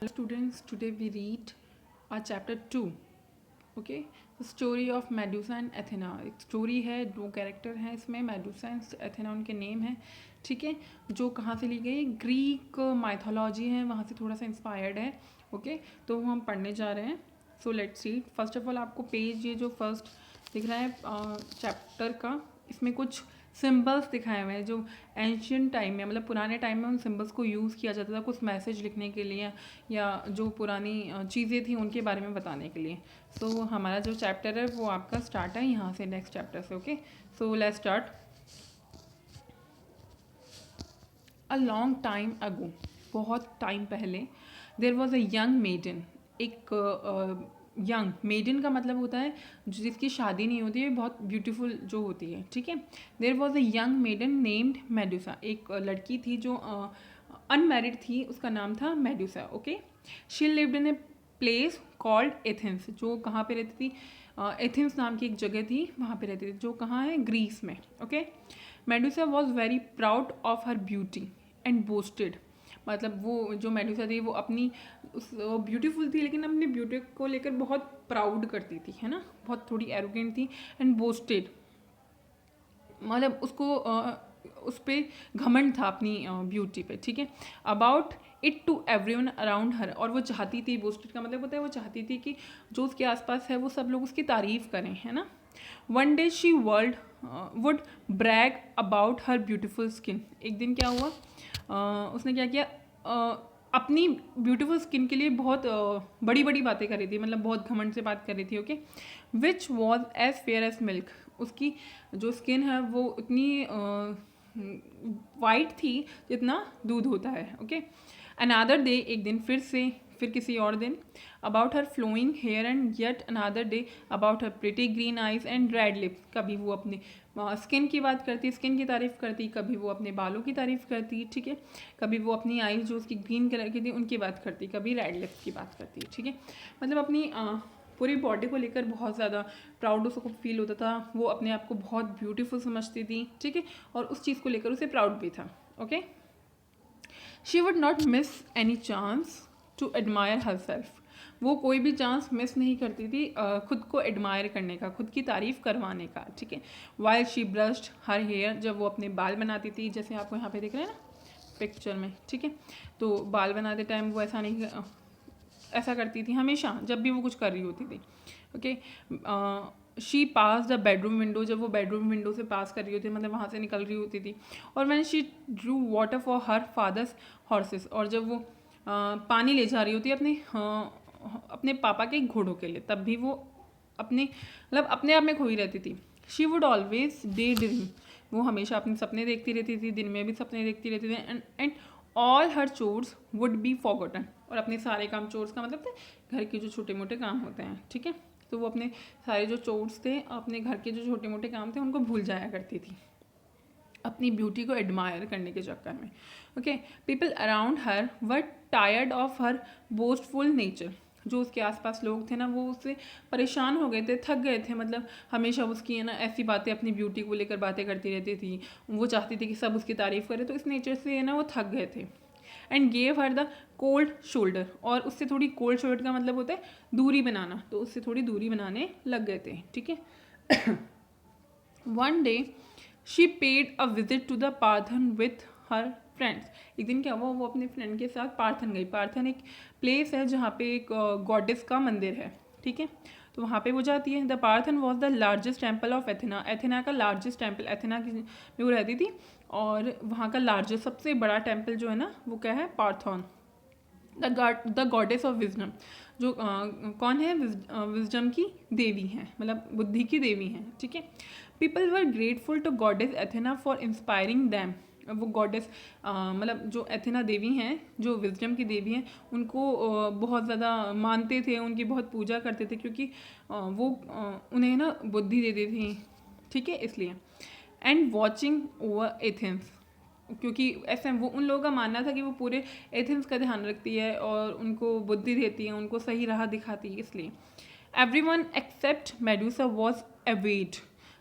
Students, today we read our chapter 2. Okay, story of Medusa and Athena. एक story है, दो character हैं इसमें, मेडूसा एंड एथेना उनके नेम हैं। ठीक है, जो कहाँ से ली गई, ग्रीक माइथोलॉजी है, वहाँ से थोड़ा सा इंस्पायर्ड है। ओके, तो हम पढ़ने जा रहे हैं। So let's read. First of all आपको पेज ये जो फर्स्ट दिख रहा है चैप्टर का, इसमें कुछ सिंबल्स दिखाए हुए हैं जो एंशियंट टाइम में, मतलब पुराने टाइम में उन सिंबल्स को यूज़ किया जाता था कुछ मैसेज लिखने के लिए या जो पुरानी चीज़ें थी उनके बारे में बताने के लिए। सो हमारा जो चैप्टर है वो आपका स्टार्ट है यहाँ से, नेक्स्ट चैप्टर से। Okay, so let's start. A long time ago, बहुत टाइम पहले, there was a young maiden. एक यंग मेडन का मतलब होता है जिसकी शादी नहीं होती है, बहुत ब्यूटीफुल जो होती है। ठीक है, there was a young maiden named Medusa. एक लड़की थी जो अनमैरिड थी, उसका नाम था Medusa. Okay, she lived in a place called Athens, जो कहाँ पे रहती थी, एथेंस नाम की एक जगह थी, वहाँ पे रहती थी, जो कहाँ है, ग्रीस में। Okay, Medusa was very proud of her beauty and boasted. मतलब वो जो मेडूसा थी वो अपनी वो ब्यूटीफुल थी, लेकिन अपनी ब्यूटी को लेकर बहुत प्राउड करती थी, है ना, बहुत थोड़ी एरोगेंट थी। एंड बोस्टेड मतलब उसको उस पर घमंड था अपनी ब्यूटी पे। ठीक है, about it to everyone around her, और वो चाहती थी, बोस्टेड का मतलब होता है वो चाहती थी कि जो उसके आसपास है वो सब लोग उसकी तारीफ करें, है ना। One day she world would brag about her beautiful skin. एक दिन क्या हुआ, उसने क्या किया, अपनी ब्यूटीफुल स्किन के लिए बहुत बड़ी बड़ी बातें कर रही थी, मतलब बहुत घमंड से बात कर रही थी। Okay, which was as fair as milk. उसकी जो स्किन है वो इतनी वाइट थी जितना दूध होता है। ओके, अनादर डे, एक दिन फिर किसी और दिन, about her flowing hair and yet another day about her pretty green eyes and red lips. कभी वो अपने स्किन की बात करती, स्किन की तारीफ करती, कभी वो अपने बालों की तारीफ करती। ठीक है, कभी वो अपनी आइज जो उसकी ग्रीन कलर की थी उनकी बात करती, कभी रेड लिप्स की बात करती। ठीक है, मतलब अपनी पूरी बॉडी को लेकर बहुत ज़्यादा प्राउड उसको फील होता था, वो अपने आप को बहुत ब्यूटीफुल समझती थी। ठीक है, और उस चीज़ को लेकर उसे प्राउड भी था। Okay, she would not miss any chance to admire herself. वो कोई भी चांस मिस नहीं करती थी खुद को एडमायर करने का, खुद की तारीफ करवाने का। ठीक है, while she brushed her hair, जब वो अपने बाल बनाती थी, जैसे आपको यहाँ पे दिख रहे हैं ना पिक्चर में। ठीक है, तो बाल बनाते टाइम वो ऐसा करती थी हमेशा जब भी वो कुछ कर रही होती थी। Okay, she pass the bedroom window, जब वो बेडरूम विंडो से पास कर रही होती, मतलब वहाँ से निकल रही होती थी। और when she Drew water for her father's horses, और जब वो पानी ले जा रही होती अपने पापा के घोड़ों के लिए, तब भी वो अपने आप में खोई रहती थी। She would always day dream, वो हमेशा अपने सपने देखती रहती थी, दिन में भी सपने देखती रहती थी। And all her chores would be forgotten, और अपने सारे काम, चोर्स का मतलब थे घर के जो छोटे मोटे काम होते हैं। ठीक है, तो वो अपने सारे जो चोर्स थे, अपने घर के जो छोटे मोटे काम थे, उनको भूल जाया करती थी अपनी ब्यूटी को एडमायर करने के चक्कर में। Okay, people around her were tired of her boastful nature. जो उसके आसपास लोग थे ना, वो उससे परेशान हो गए थे, थक गए थे, मतलब हमेशा उसकी है ना ऐसी बातें, अपनी ब्यूटी को लेकर बातें करती रहती थी। वो चाहती थी कि सब उसकी तारीफ़ करें, तो इस नेचर से है ना वो थक गए थे। And gave her the cold shoulder, और उससे थोड़ी कोल्ड शोल्डर का मतलब होता है दूरी बनाना, तो उससे थोड़ी दूरी बनाने लग गए थे। ठीक है, one day she paid a visit to the Parthenon with her friends. एक दिन क्या हुआ, वो अपने फ्रेंड के साथ पार्थन गई। पार्थन एक प्लेस है जहाँ पे एक गॉडेस का मंदिर है। ठीक है, तो वहाँ पे वो जाती है। The Parthenon was the largest temple of Athena, Athena का लार्जेस्ट टेम्पल, एथेना की में वो रहती थी, और वहाँ का लार्जेस्ट सबसे बड़ा टेम्पल जो है ना वो क्या है, पार्थन। द गॉडेस ऑफ विजडम, जो कौन है, विजडम की देवी हैं, मतलब बुद्धि की देवी हैं। ठीक है, people were grateful to goddess Athena for inspiring them. वो गॉडेस मतलब जो एथेना देवी हैं, जो विजडम की देवी हैं, उनको बहुत ज़्यादा मानते थे, उनकी बहुत पूजा करते थे, क्योंकि वो उन्हें ना बुद्धि देती थी। ठीक है, इसलिए। एंड वॉचिंग ओवर एथेंस, क्योंकि ऐसे वो उन लोगों का मानना था कि वो पूरे एथेंस का ध्यान रखती है और उनको बुद्धि देती है, उनको सही राह दिखाती है, इसलिए। Everyone except Medusa was awed,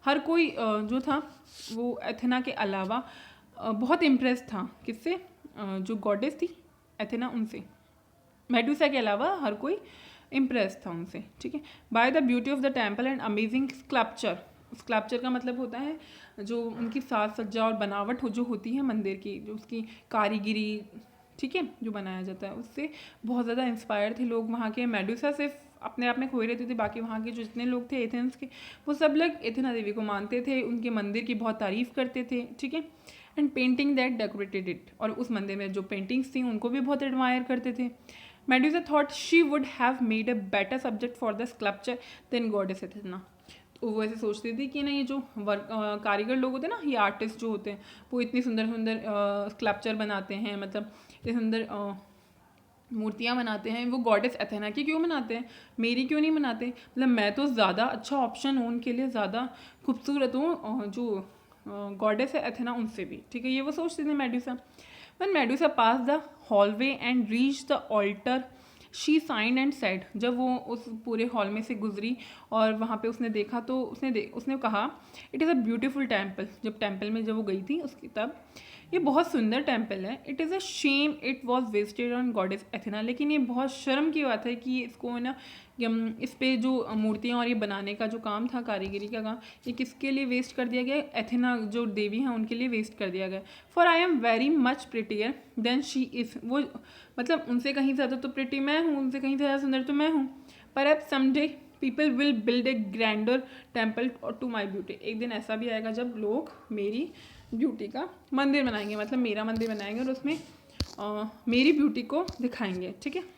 हर कोई जो था वो एथेना के अलावा बहुत इम्प्रेस था, किससे, जो गॉडेस थी एथेना, उनसे। मेडुसा के अलावा हर कोई इम्प्रेस था उनसे, ठीक है। By the beauty of the temple and amazing sculpture. Sculpture का मतलब होता है जो उनकी साज सज्जा और बनावट जो होती है मंदिर की, जो उसकी कारीगिरी, ठीक है, जो बनाया जाता है, उससे बहुत ज़्यादा इंस्पायर थे लोग वहाँ के। मेडुसा सिर्फ अपने आप में खोए रहते थे, बाकी वहाँ के जो जितने लोग थे एथेंस के, वो सब लोग एथेना देवी को मानते थे, उनके मंदिर की बहुत तारीफ़ करते थे, ठीक है। And painting that decorated it, और उस मंदिर में जो पेंटिंग्स थी उनको भी बहुत एडमायर करते थे। Medusa thought she would have made a better subject for the sculpture than goddess Athena. तो वो ऐसे सोचती थी कि नहीं, ये जो कारीगर लोग होते हैं ना, ये आर्टिस्ट जो होते हैं, वो इतनी सुंदर सुंदर स्कल्पचर बनाते हैं, मतलब इतनी सुंदर मूर्तियाँ बनाते हैं, वो गॉडेस एथेना की क्यों बनाते हैं, मेरी क्यों नहीं बनाते, मतलब मैं तो ज़्यादा अच्छा ऑप्शन हूँ उनके लिए, ज़्यादा खूबसूरत हूँ जो गॉडेस है एथेना उनसे भी, ठीक है। ये वो सोचती थी Medusa. When Medusa passed the hallway and reached the altar, she signed and said, जब वो उस पूरे हॉल में से गुजरी और वहाँ पे उसने देखा तो उसने कहा, it is a beautiful temple. जब टेम्पल में जब वो गई थी उसकी, तब ये बहुत सुंदर टेम्पल है। It is a shame it was wasted on goddess Athena, लेकिन ये बहुत शर्म की बात है कि इसको ना, इस पे जो मूर्तियाँ और ये बनाने का जो काम था, कारीगरी का काम, ये किसके लिए वेस्ट कर दिया गया, एथेना जो देवी हैं उनके लिए वेस्ट कर दिया गया। For I am very much prettier then she is, वो मतलब उनसे कहीं ज़्यादा तो प्रिटी मैं हूँ, उनसे कहीं ज़्यादा सुंदर तो मैं हूँ। पर अब someday people will build a grander temple to my beauty, एक दिन ऐसा भी आएगा जब लोग मेरी ब्यूटी का मंदिर बनाएंगे, मतलब मेरा मंदिर बनाएंगे और उसमें मेरी ब्यूटी को दिखाएंगे, ठीक है।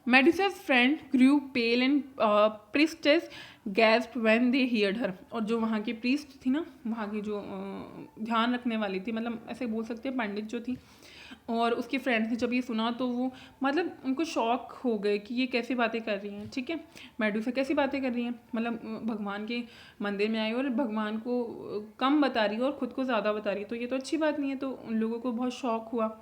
Medusa's friend grew pale and priestess gasped when they heard her, और जो वहाँ की प्रीस्ट थी ना, वहाँ की जो ध्यान रखने वाली थी, मतलब ऐसे बोल सकते हैं पंडित जो थी, और उसकी फ्रेंड्स ने जब ये सुना तो वो मतलब उनको शॉक हो गए कि ये कैसी बातें कर रही हैं, ठीक है। मेडुसा कैसी बातें कर रही हैं, मतलब भगवान के मंदिर में आई और भगवान को कम बता रही है और ख़ुद को ज़्यादा बता रही है, तो ये तो अच्छी बात नहीं है। तो उन लोगों को बहुत शौक हुआ।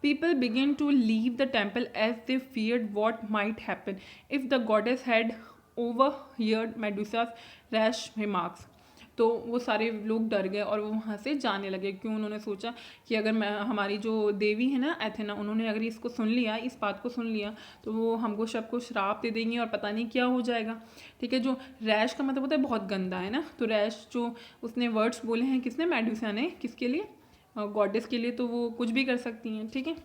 People began to leave the temple as they feared what might happen if the goddess had overheard Medusa's rash remarks. तो वो सारे लोग डर गए और वो वहाँ से जाने लगे, क्यों, उन्होंने सोचा कि अगर मैं, हमारी जो देवी है ना एथेना, उन्होंने अगर इसको सुन लिया, इस बात को सुन लिया, तो वो हमको सबको श्राप दे देंगी और पता नहीं क्या हो जाएगा, ठीक है। जो रैश का मतलब होता है बहुत गंदा है ना, तो रैश जो उसने वर्ड्स बोले हैं, किसने, मेडुसा ने, किसके लिए, गॉडेस के लिए, तो वो कुछ भी कर सकती हैं, ठीक है।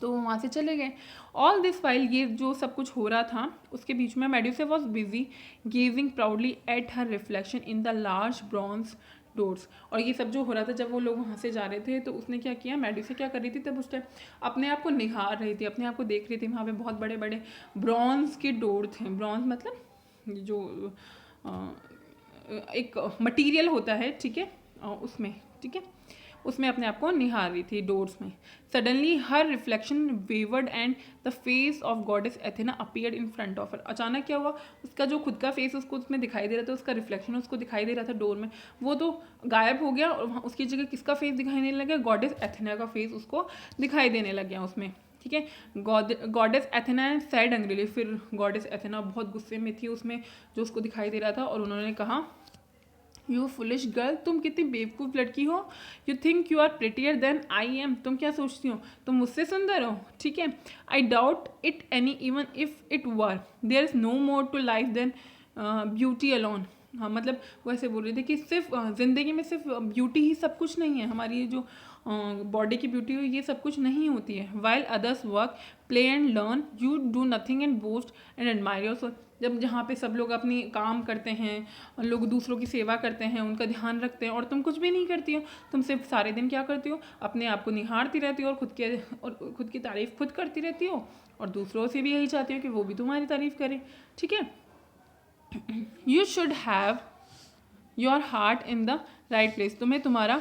तो वहाँ से चले गए। ऑल दिस वाइल, ये जो सब कुछ हो रहा था उसके बीच में Medusa was busy gazing proudly at her reflection in the large bronze doors. और ये सब जो हो रहा था जब वो लोग वहाँ से जा रहे थे, तो उसने क्या किया, मेडुसा क्या कर रही थी तब उस टाइम, अपने आप को निहार रही थी, अपने आप को देख रही थी। वहाँ पे बहुत बड़े बड़े ब्रॉन्ज के डोर थे। ब्रॉन्ज मतलब जो एक मटीरियल होता है, ठीक है, उसमें, ठीक है, उसमें अपने आप को निहार रही थी, डोर्स में। Suddenly her reflection wayward and the face of goddess Athena appeared in front of her. अचानक क्या हुआ, उसका जो खुद का फेस उसको उसमें दिखाई दे रहा था, उसका रिफ्लेक्शन उसको दिखाई दे रहा था डोर में, वो तो गायब हो गया और वहाँ उसकी जगह किसका फेस दिखाई देने लगा, गॉडेस एथेना का फेस उसको दिखाई देने लग गया उसमें, ठीक है। गॉडेस एथेना सैड एंग्रीली, फिर गॉडेस एथेना बहुत गुस्से में थी उसमें जो उसको दिखाई दे रहा था, और उन्होंने कहा, यू फुलिश गर्ल, तुम कितनी बेवकूफ़ लड़की हो, you think you are prettier than I am, तुम क्या सोचती हो तुम मुझसे सुंदर हो, ठीक है। I doubt it any even if it were, there is no more to life than beauty alone. हाँ, मतलब वो ऐसे बोल रहे थे कि सिर्फ ज़िंदगी में सिर्फ ब्यूटी ही सब कुछ नहीं है, हमारी ये जो बॉडी की ब्यूटी हो ये सब कुछ नहीं होती है। While others work play and learn you do nothing and boast and admire yourself. जब जहाँ पे सब लोग अपनी काम करते हैं, लोग दूसरों की सेवा करते हैं, उनका ध्यान रखते हैं, और तुम कुछ भी नहीं करती हो, तुम सिर्फ सारे दिन क्या करती हो, अपने आप को निहारती रहती हो और खुद की तारीफ़ खुद करती रहती हो, और दूसरों से भी यही चाहती हो कि वो भी तुम्हारी तारीफ़ करें, ठीक है। You should have your heart in the right place, तुम्हें तुम्हारा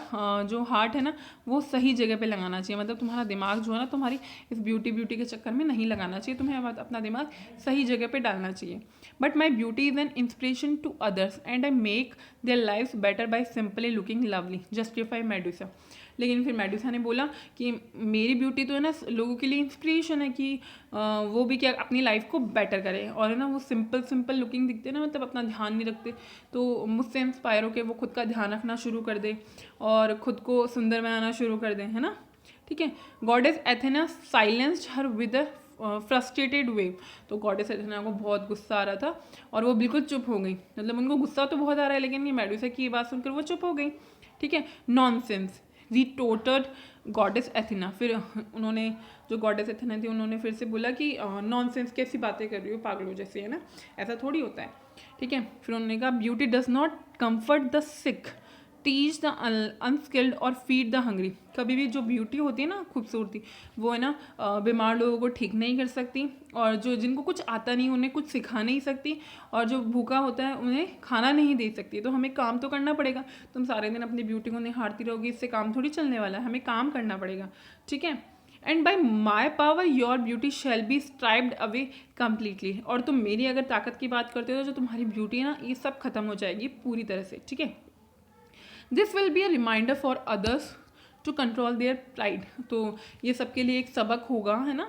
जो हार्ट है ना वो सही जगह पे लगाना चाहिए, मतलब तुम्हारा दिमाग जो है ना तुम्हारी इस ब्यूटी के चक्कर में नहीं लगाना चाहिए, तुम्हें अपना दिमाग सही जगह पे डालना चाहिए। But my beauty is an inspiration to others and I make their lifes better by simply looking lovely, justify Medusa. लेकिन फिर मेडुसा ने बोला कि मेरी ब्यूटी तो है ना लोगों के लिए इंस्पिरेशन है कि वो भी क्या अपनी लाइफ को बेटर करें, और है ना वो सिंपल लुकिंग दिखते हैं ना, मतलब अपना ध्यान नहीं रखते, तो मुझसे इंस्पायर होकर वो खुद का ध्यान रखना शुरू कर दे और ख़ुद को सुंदर बनाना शुरू कर दें, है ना। ठीक है। Goddess Athena silenced her with a frustrated wave. तो गॉडेस एथेना को बहुत गुस्सा आ रहा था और वो बिल्कुल चुप हो गई, मतलब उनको गुस्सा तो बहुत आ रहा है लेकिन ये मेडुसा की ये बात सुनकर वो चुप हो गई, ठीक है। Nonsense retorted goddess Athena. फिर उन्होंने, जो गॉडेस एथेना थी, उन्होंने फिर से बोला कि नॉनसेंस कैसी बातें कर रही हो, पागलों जैसे, है ना, ऐसा थोड़ी होता है, ठीक है। फिर उन्होंने कहा beauty does not comfort the sick, teach the unskilled और फीड द हंग्री। कभी भी जो ब्यूटी होती है ना, खूबसूरती, वो है ना बीमार लोगों को ठीक नहीं कर सकती, और जो जिनको कुछ आता नहीं उन्हें कुछ सिखा नहीं सकती, और जो भूखा होता है उन्हें खाना नहीं दे सकती। तो हमें काम तो करना पड़ेगा। तुम सारे दिन अपनी ब्यूटी को निहारती रहोगी, इससे काम थोड़ी चलने वाला है, हमें काम करना पड़ेगा, ठीक है। And by my power your beauty shall be stripped away completely. और तुम मेरी अगर ताकत की बात करते हो तो जो तुम्हारी ब्यूटी है ना, ये सब खत्म हो जाएगी पूरी तरह से, ठीक है। This will be a reminder for others to control their pride. तो ये सबके लिए एक सबक होगा, है ना,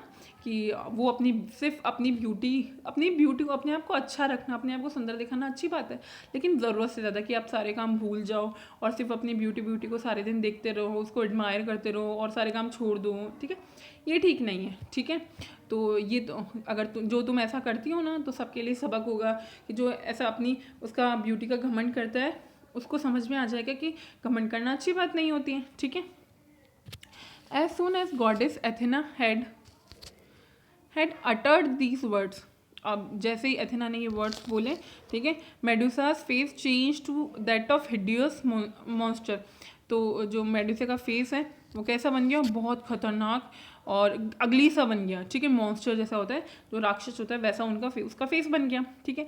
कि वो सिर्फ अपनी ब्यूटी को, अपने आप को अच्छा रखना, अपने आप को सुंदर दिखाना अच्छी बात है, लेकिन ज़रूरत से ज़्यादा कि आप सारे काम भूल जाओ और सिर्फ अपनी ब्यूटी को सारे दिन देखते रहो, उसको एडमायर करते रहो और सारे काम छोड़ दो, ठीक है। ये ठीक नहीं है, ठीक है। तो ये तो अगर तुम ऐसा करती हो ना, तो सबके लिए सबक होगा कि जो ऐसा उसका ब्यूटी का घमंड करता है, उसको समझ में आ जाएगा कि घमंड करना अच्छी बात नहीं होती है, ठीक है। As soon as goddess Athena had uttered these words, अब जैसे ही एथेना ने ये वर्ड्स बोले, ठीक है, Medusa's face change to that of hideous monster. तो जो मेडुसा का फेस है वो कैसा बन गया, बहुत खतरनाक और अगली सा बन गया, ठीक है। मॉन्स्टर जैसा होता है, जो राक्षस होता है, वैसा उसका फेस बन गया, ठीक है।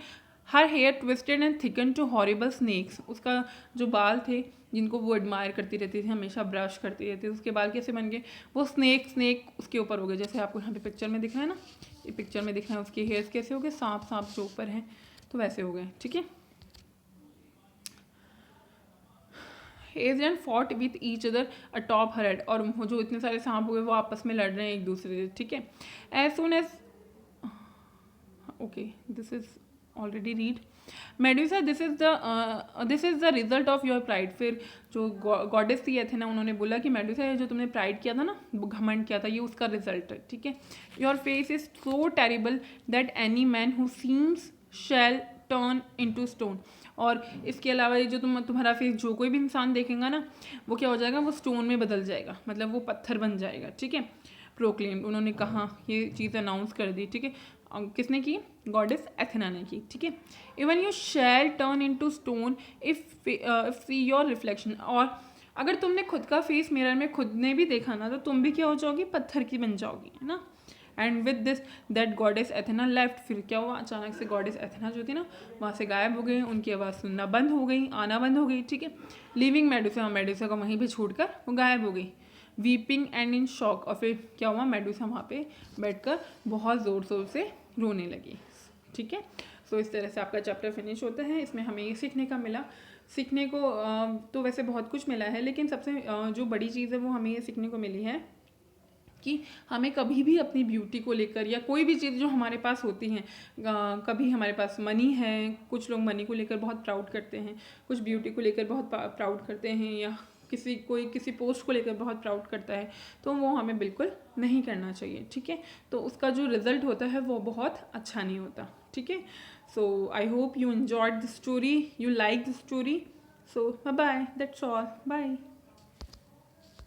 Her hair twisted and thicken to horrible snakes. उसका जो बाल थे, जिनको वो एडमायर करती रहती थी, हमेशा ब्रश करती रहती थी, उसके बाल कैसे बन गए, वो स्नेक उसके ऊपर हो गए, जैसे आपको यहाँ पे पिक्चर में दिख रहा है ना, ये पिक्चर में दिख रहा है, उसके हेयर्स कैसे हो गए, सांप जो ऊपर हैं, तो वैसे हो गए, ठीक है। Hedge and fought with each other atop her head. और जो इतने सारे सांप हुए वो आपस में लड़ रहे हैं एक दूसरे से, ठीक है। As soon as, okay, this is already read. Medusa this is the result of your pride. फिर जो गॉडेस थी एथेना, उन्होंने बोला कि मेडुसा, जो तुमने प्राइड किया था ना, घमंड किया था, ये उसका रिजल्ट है, ठीक है। Your face is so terrible that any man who seems shall turn into stone. और इसके अलावा ये जो तुम्हारा फेस जो कोई भी इंसान देखेगा ना, वो क्या हो जाएगा, वो स्टोन में बदल जाएगा, मतलब वो पत्थर बन जाएगा, ठीक है। प्रोक्लेम्ड, उन्होंने कहा, ये चीज़ अनाउंस कर दी, ठीक है। किसने की, गॉडेस एथेना ने की, ठीक है। Even you shall turn into stone if see your reflection. और अगर तुमने खुद का फेस मिरर में खुद ने भी देखा ना, तो तुम भी क्या हो जाओगी, पत्थर की बन जाओगी, है ना। And with this that goddess Athena left. फिर क्या हुआ, अचानक से गॉडेस एथेना जो थी ना, वहाँ से गायब हो गई, उनकी आवाज़ सुनना बंद हो गई, आना बंद हो गई, ठीक है। लिविंग मेडुसा को वहीं पे छोड़कर वो गायब हो गई, वीपिंग एंड इन शॉक। और फिर क्या हुआ, मेडुसा वहाँ पे बैठकर बहुत ज़ोर शोर से रोने लगी, ठीक है। सो इस तरह से आपका चैप्टर फिनिश होता है। इसमें हमें ये सीखने को तो वैसे बहुत कुछ मिला है, लेकिन सबसे जो बड़ी चीज़ है वो हमें ये सीखने को मिली है कि हमें कभी भी अपनी ब्यूटी को लेकर, या कोई भी चीज़ जो हमारे पास होती हैं, कभी हमारे पास मनी है, कुछ लोग मनी को लेकर बहुत प्राउड करते हैं, कुछ ब्यूटी को लेकर बहुत प्राउड करते हैं, या किसी पोस्ट को लेकर बहुत प्राउड करता है, तो वो हमें बिल्कुल नहीं करना चाहिए, ठीक है। तो उसका जो रिजल्ट होता है वो बहुत अच्छा नहीं होता, ठीक है। So I hope you enjoyed the story, you like the story. So bye, that's all, bye.